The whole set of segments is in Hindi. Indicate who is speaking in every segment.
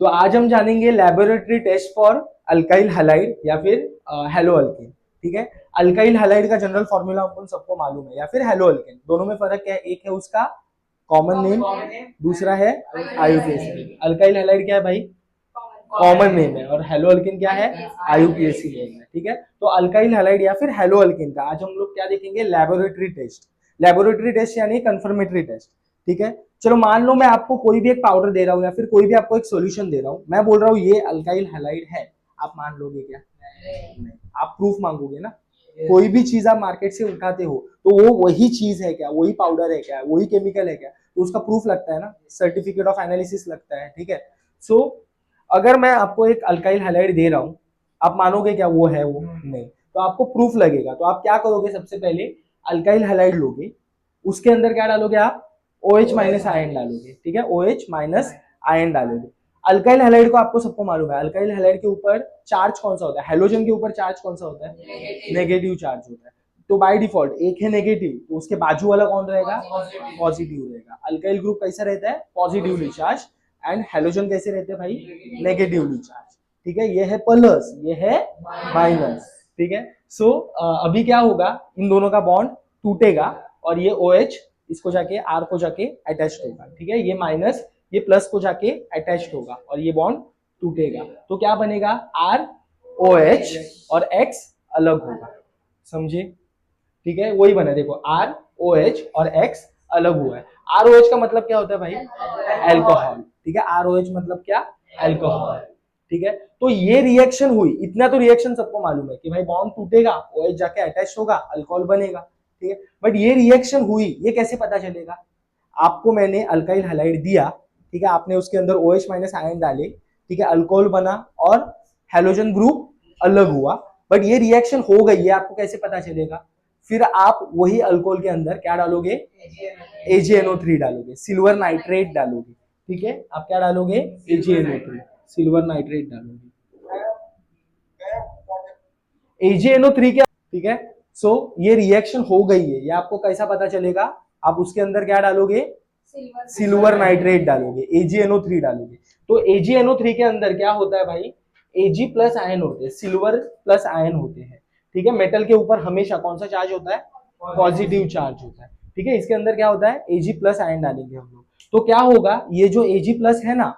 Speaker 1: तो आज हम जानेंगे laboratory test for alkyl halide या फिर हेलो अल्केन। ठीक है, अल्काइल हैलाइड का जनरल फॉर्मूला अपन सबको मालूम है, या फिर हेलो अल्केन, दोनों में फर्क क्या है? एक है उसका कॉमन नेम, दूसरा है आईयूपीएसी। अल्काइल हैलाइड क्या है भाई? कॉमन नेम है, और हेलो अल्केन क्या है? आईयूपीएसी नेम है। ठीक है, तो अल्काइल हैलाइड या फिर हेलो अल्केन का आज हम लोग क्या देखेंगे? Laboratory test. लेबोरेटरी टेस्ट यानी कंफर्मेटरी टेस्ट। ठीक है, चलो मान लो मैं आपको कोई भी एक पाउडर दे रहा हूँ या फिर कोई भी आपको एक सॉल्यूशन दे रहा हूँ, मैं बोल रहा हूँ ये अल्काइल हैलाइड है, आप मान लोगे क्या? नहीं, आप प्रूफ मांगोगे ना। कोई भी चीज आप मार्केट से उठाते हो तो वो वही चीज है क्या, वही पाउडर है क्या, वही केमिकल है क्या, तो उसका प्रूफ लगता है ना, सर्टिफिकेट ऑफ एनालिसिस लगता है। ठीक है, सो अगर मैं आपको एक अल्काइल हैलाइड दे रहा हूं, आप मानोगे क्या वो है? वो नहीं, तो आपको प्रूफ लगेगा। तो आप क्या करोगे? सबसे पहले अल्काइल हैलाइड लोगे, उसके अंदर क्या डालोगे आप? OH माइनस आयन डालोगे। ठीक है, OH माइनस आयन डालोगे। अल्काइल हैलाइड को आपको सबको मालूम है, अल्काइल हैलाइड के ऊपर चार्ज कौन सा होता है? हेलोजन के ऊपर चार्ज कौन सा होता है? नेगेटिव चार्ज होता है। तो बाय डिफॉल्ट एक है नेगेटिव, तो उसके बाजू वाला कौन रहेगा? पॉजिटिव रहेगा। अल्काइल ग्रुप कैसा रहता है? Positively charge. एंड हेलोजन कैसे रहते हैं भाई? Negatively charge. ठीक है, ये है प्लस, ये है माइनस। ठीक है, सो अभी क्या होगा? इन दोनों का बॉन्ड टूटेगा और ये OH इसको जाके R को जाके अटैच होगा। ठीक है, ये माइनस ये प्लस को जाके अटैच होगा और ये बॉन्ड टूटेगा। तो क्या बनेगा? R OH और X अलग होगा। समझे? ठीक है, वही बना, देखो R OH और X अलग हुआ है। ROH का मतलब क्या होता है भाई? अल्कोहल। ठीक है, ROH मतलब क्या? अल्कोहल। ठीक है, तो ये रिएक्शन हुई, इतना तो रिएक्शन सबको मालूम है कि भाई बॉन्ड टूटेगा, OH जाके अटैच होगा, अल्कोहल बनेगा। ठीक है, बट ये रिएक्शन हुई, ये कैसे पता चलेगा? आपको मैंने अल्काइल हैलाइड दिया, ठीक है, आपने उसके अंदर OH माइनस आयन डाले, ठीक है, अल्कोहल बना और हेलोजन ग्रुप अलग हुआ, बट ये रिएक्शन हो गई, ये आपको कैसे पता चलेगा? फिर आप वही अल्कोहल के अंदर क्या डालोगे? AgNO3 डालोगे, सिल्वर नाइट्रेट डालोगे। ठीक है, आप क्या डालोगे? AgNO3, सिल्वर नाइट्रेट डालोगे। AgNO3 क्या? ठीक है, सो ये रिएक्शन हो गई है, ये आपको कैसा पता चलेगा? आप उसके अंदर क्या डालोगे? सिल्वर नाइट्रेट डालोगे, AgNO3 डालोगे। तो AgNO3 के अंदर क्या होता है भाई? Ag प्लस आयन होते हैं, सिल्वर प्लस आयन होते हैं। ठीक है, मेटल के ऊपर हमेशा कौन सा चार्ज होता है? पॉजिटिव चार्ज होता है। ठीक है, इसके अंदर क्या होता है? Ag प्लस आयन डालेंगे हम लोग, तो क्या होगा? ये जो Ag प्लस है ना,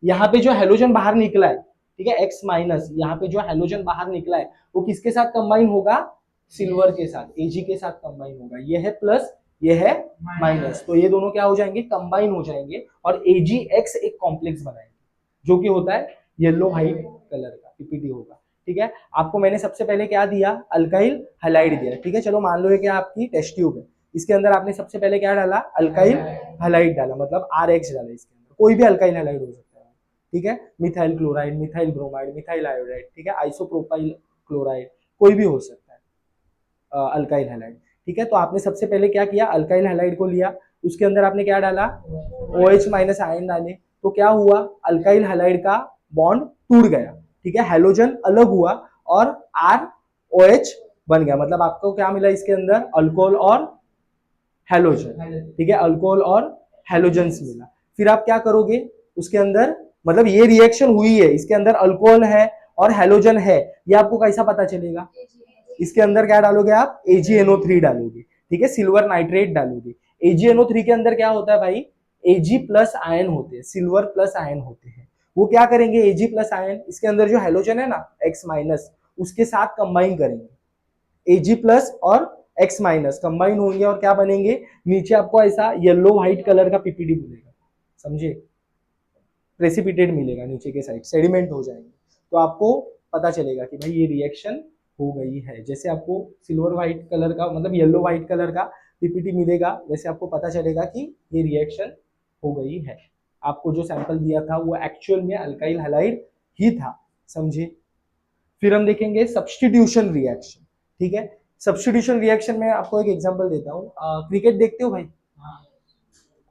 Speaker 1: यहाँ पे जो हेलोजन बाहर निकला है, ठीक है, X माइनस, यहाँ पे जो हेलोजन बाहर निकला है वो किसके साथ कंबाइन होगा? सिल्वर के साथ, Ag के साथ कंबाइन होगा। ये है प्लस, ये है माइनस, तो ये दोनों क्या हो जाएंगे? कंबाइन हो जाएंगे और AgX एक कॉम्प्लेक्स बनाएंगे जो कि होता है येलो व्हाइट कलर का, PPT होगा। ठीक है, आपको मैंने सबसे पहले क्या दिया? अल्काइल हैलाइड दिया। ठीक है, चलो मान लो ये क्या आपकी टेस्ट ट्यूब है, इसके अंदर आपने सबसे पहले क्या डाला? अल्काइल हैलाइड डाला, मतलब RX डाला। इसके अंदर कोई भी अल्काइल हैलाइड हो सकता है। ठीक है, methyl chloride, methyl bromide, methyl iodide, ठीक है, आइसोप्रोपाइल क्लोराइड, कोई भी हो सकता है अल्काइल हैलाइड। ठीक है, तो आपने सबसे पहले क्या किया? अल्काइल हैलाइड को लिया, उसके अंदर आपने क्या डाला? OH माइनस आयन डाले, तो क्या हुआ? अल्काइल हैलाइड का बॉन्ड टूट गया। ठीक है, हेलोजन अलग हुआ और ROH बन गया, मतलब आपको क्या मिला इसके अंदर? अल्कोहल और हेलोजन। ठीक है, अल्कोहल और हेलोजन्स मिला। फिर आप क्या करोगे उसके अंदर? मतलब ये रिएक्शन हुई है, इसके अंदर अल्कोहल है और हेलोजन है, ये आपको कैसा पता चलेगा? इसके अंदर क्या डालोगे आप? AgNO3 डालोगे। ठीक है, सिल्वर नाइट्रेट डालोगे। AgNO3 के अंदर क्या होता है भाई? Ag प्लस आयन होते हैं, सिल्वर प्लस आयन होते हैं। वो क्या करेंगे? Ag प्लस आयन इसके अंदर जो हेलोजन है ना, X माइनस, उसके साथ कंबाइन करेंगे। Ag प्लस और X माइनस कंबाइन होंगे और क्या बनेंगे? नीचे आपको ऐसा येलो व्हाइट कलर का PPT मिलेगा। समझे? प्रेसिपिटेट मिलेगा नीचे के साइड, सेडिमेंट हो जाएंगे, तो आपको पता चलेगा कि भाई ये रिएक्शन हो गई है। जैसे आपको सिल्वर व्हाइट कलर का, मतलब येलो व्हाइट कलर का PPT मिलेगा, वैसे आपको पता चलेगा कि ये रिएक्शन हो गई है। आपको जो सैंपल दिया था वो एक्चुअल में अल्काइल हैलाइड ही था। समझे? फिर हम देखेंगे सब्स्टिट्यूशन रिएक्शन। ठीक है, सब्स्टिट्यूशन रिएक्शन में आपको एक एग्जांपल देता हूँ। क्रिकेट देखते हो भाई?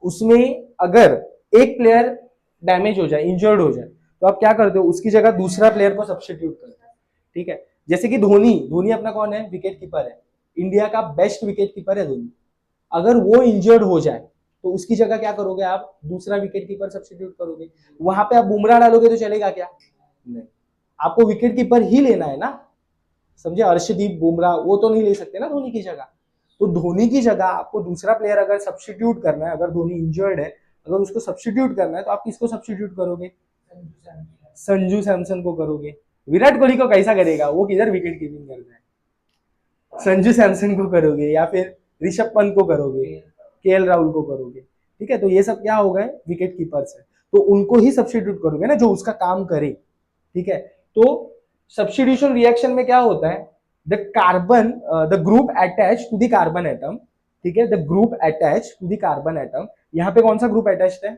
Speaker 1: उसमें अगर एक प्लेयर डैमेज हो जाए, इंजर्ड हो जाए, तो आप क्या करते हो? उसकी जगह दूसरा प्लेयर को सब्स्टिट्यूट करते हो। ठीक है, जैसे कि धोनी, धोनी अपना कौन है? विकेट कीपर है, इंडिया का बेस्ट विकेट कीपर है धोनी। अगर वो इंजर्ड हो जाए तो उसकी जगह क्या करोगे आप, दूसरा विकेट कीपर सब्स्टिट्यूट करोगे। वहां पे आप बुमराह डालोगे तो चलेगा क्या, नहीं, आपको विकेट कीपर ही लेना है ना, समझे, अर्शदीप बुमराह वो तो नहीं ले सकते ना धोनी की जगह। तो धोनी की जगह आपको दूसरा प्लेयर अगर सब्स्टिट्यूट करना है, अगर धोनी इंजर्ड है, अगर उसको सब्स्टिट्यूट करना है तो आप किसको सब्स्टिट्यूट करोगे, संजू सैमसन को करोगे। विराट कोहली को कैसा करेगा, वो किधर विकेट कीपिंग करता है, संजू सैमसन को करोगे या फिर ऋषभ पंत को करोगे, केएल राहुल को करोगे, ठीक है। तो ये सब क्या हो गए, विकेट कीपर्स है, तो उनको ही सब्स्टिट्यूट करोगे ना जो उसका काम करे, ठीक है। तो सब्स्टिट्यूशन रिएक्शन में क्या होता है, the carbon the group attach to the carbon atom, ठीक है, the group attach to the carbon atom. यहाँ पे कौन सा ग्रुप अटैच्ड है,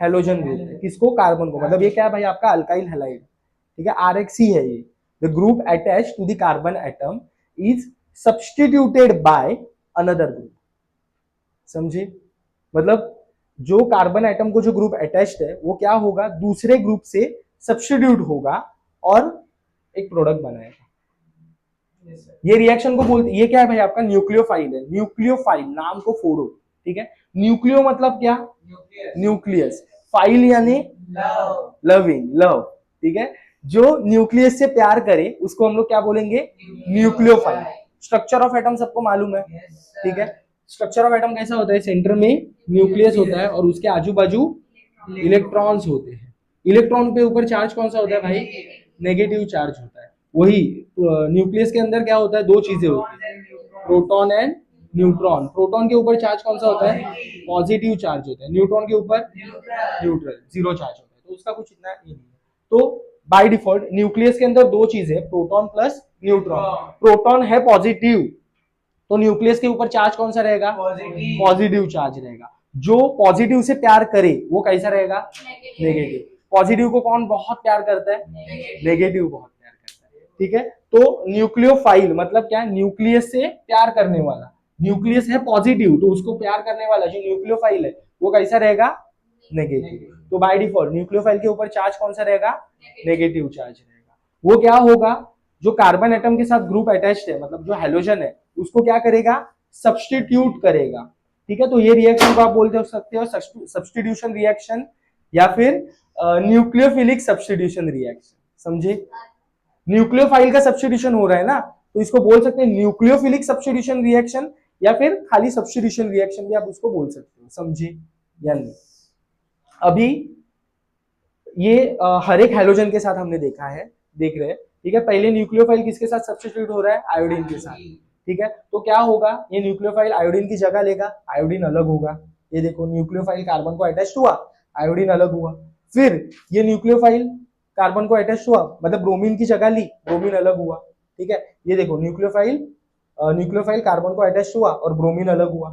Speaker 1: हेलोजन ग्रुप है, किसको, कार्बन को, मतलब ये क्या है भाई आपका अल्काइल हैलाइड, ठीक है, RHC है ये। The group attach to the carbon atom is substituted by another group, समझे, मतलब जो कार्बन एटम को जो ग्रुप अटैच्ड है वो क्या होगा, दूसरे ग्रुप से सब्स्टिट्यूट होगा और एक प्रोडक्ट बनाएगा। ये रिएक्शन को बोलते, ये क्या है भाई आपका न्यूक्लियोफाइल है, न्यूक्लियोफाइल नाम को फोड़ो, ठीक है। न्यूक्लियो मतलब क्या, न्यूक्लियस, फाइल यानी लविंग, लव, ठीक है। जो न्यूक्लियस से प्यार करे उसको हम लोग क्या बोलेंगे, न्यूक्लियोफाइल। स्ट्रक्चर ऑफ एटम सबको मालूम है, ठीक है। स्ट्रक्चर ऑफ एटम कैसा होता है, सेंटर में न्यूक्लियस होता है और उसके आजू बाजू इलेक्ट्रॉन्स होते हैं। इलेक्ट्रॉन पे ऊपर चार्ज कौन सा होता है भाई, नेगेटिव चार्ज होता है। वही न्यूक्लियस के अंदर क्या होता है, दो चीजें होती है, प्रोटॉन एंड न्यूट्रॉन। प्रोटॉन के ऊपर चार्ज कौन सा होता है, पॉजिटिव चार्ज होता है, न्यूट्रॉन के ऊपर न्यूट्रल, जीरो चार्ज होता है, तो उसका कुछ इतना नहीं है। तो बाय डिफॉल्ट न्यूक्लियस के अंदर दो चीजें, प्रोटॉन प्लस न्यूट्रॉन। प्रोटॉन है पॉजिटिव, तो न्यूक्लियस के ऊपर चार्ज कौन सा रहेगा, पॉजिटिव चार्ज रहेगा। जो पॉजिटिव से प्यार करे वो कैसा रहेगा, नेगेटिव। पॉजिटिव को कौन बहुत प्यार करता है, नेगेटिव बहुत प्यार करता है, ठीक है। तो न्यूक्लियोफाइल मतलब क्या, न्यूक्लियस से प्यार करने वाला। न्यूक्लियस है पॉजिटिव तो उसको प्यार करने वाला जो न्यूक्लियोफाइल है वो कैसा रहेगा, नेगेटिव। तो बाय डिफॉल्ट न्यूक्लियोफाइल के ऊपर चार्ज कौन सा रहेगा, नेगेटिव चार्ज रहेगा। वो क्या होगा, जो कार्बन एटम के साथ ग्रुप अटैच्ड है, मतलब जो हेलोजन है उसको क्या करेगा, सब्स्टिट्यूट करेगा, ठीक है। तो ये रिएक्शन को आप बोलते हो सकते हो सब्स्टिट्यूशन रिएक्शन या फिर न्यूक्लियोफिलिक सब्स्टिट्यूशन रिएक्शन, समझे। न्यूक्लियोफाइल का सब्स्टिट्यूशन हो रहा है ना, तो इसको बोल सकते हैं न्यूक्लियोफिलिक सब्स्टिट्यूशन रिएक्शन या फिर खाली सब्स्टिट्यूशन रिएक्शन भी आप उसको बोल सकते हो, समझे या नहीं। अभी ये हर एक हाइड्रोजन के साथ हमने देखा है, देख रहे हैं, ठीक है। पहले न्यूक्लियोफाइल किसके साथ सब्स्टिट्यूट हो रहा है, आयोडीन के साथ, ठीक है। तो क्या होगा, ये न्यूक्लियोफाइल आयोडीन की जगह लेगा, आयोडीन अलग होगा। ये देखो न्यूक्लियोफाइल कार्बन को अटैच हुआ, आयोडीन अलग हुआ। फिर ये न्यूक्लियोफाइल कार्बन को अटैच हुआ, मतलब ब्रोमीन की जगह ली, ब्रोमीन अलग हुआ, ठीक है। ये देखो न्यूक्लियोफाइल कार्बन को अटैच हुआ और ब्रोमीन अलग हुआ।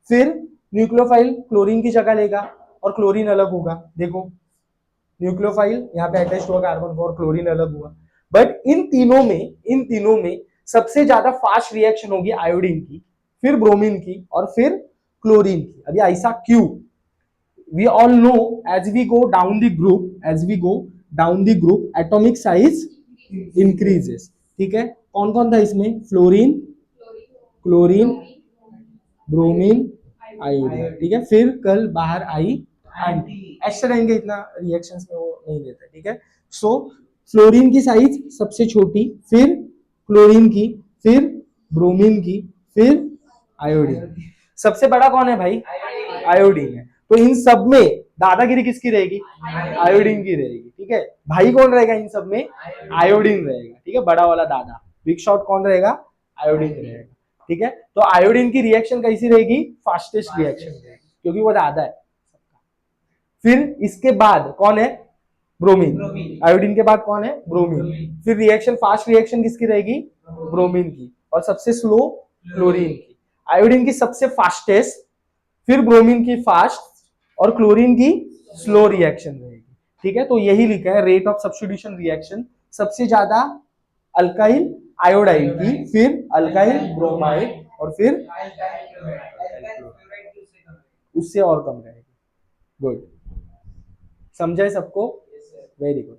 Speaker 1: फिर न्यूक्लियोफाइल क्लोरीन की जगह लेगा और क्लोरीन अलग होगा, देखो न्यूक्लियोफाइल यहाँ पे अटैच हुआ कार्बन को और क्लोरीन अलग हुआ। बट इन तीनों में सबसे ज्यादा फास्ट रिएक्शन होगी आयोडीन की, फिर ब्रोमीन की और फिर क्लोरीन की। अभी ऐसा क्यों, we all know as we go down the group atomic size increases, ठीक है। कौन कौन था इसमें, फ्लोरीन, क्लोरीन, ब्रोमीन, आयोडीन, ठीक है। फिर कल बाहर आई एंटी, ऐसे रहेंगे, इतना रिएक्शंस में वो नहीं लेते, ठीक है। सो फ्लोरीन की साइज सबसे छोटी, फिर क्लोरीन की, फिर ब्रोमीन की, फिर आयोडीन। सबसे बड़ा कौन है भाई, आयोडीन है। तो इन सब में दादागिरी किसकी रहेगी, आयोडीन की रहेगी, ठीक है। भाई कौन रहेगा इन सब में, आयोडीन रहेगा, ठीक है। बड़ा वाला दादा, बिग शॉट कौन रहेगा, आयोडीन रहेगा, ठीक है। तो आयोडीन की रिएक्शन कैसी रहेगी, फास्टेस्ट रिएक्शन रहेगी क्योंकि वो दादा है। फिर इसके बाद कौन है, ब्रोमीन। आयोडीन के बाद कौन है, ब्रोमीन। फिर रिएक्शन फास्ट रिएक्शन किसकी रहेगी, ब्रोमीन की, और सबसे स्लो क्लोरीन की। आयोडीन की सबसे फास्टेस्ट, फिर ब्रोमीन की फास्ट और क्लोरीन की स्लो रिएक्शन रहेगी, ठीक है। तो यही लिखा है रेट ऑफ सब्स्टिट्यूशन रिएक्शन, सबसे ज्यादा अल्काइल आयोडाइड की, फिर अल्काइल ब्रोमाइड और फिर उससे और कम रहेगी। गुड, समझे सबको, वेरी गुड।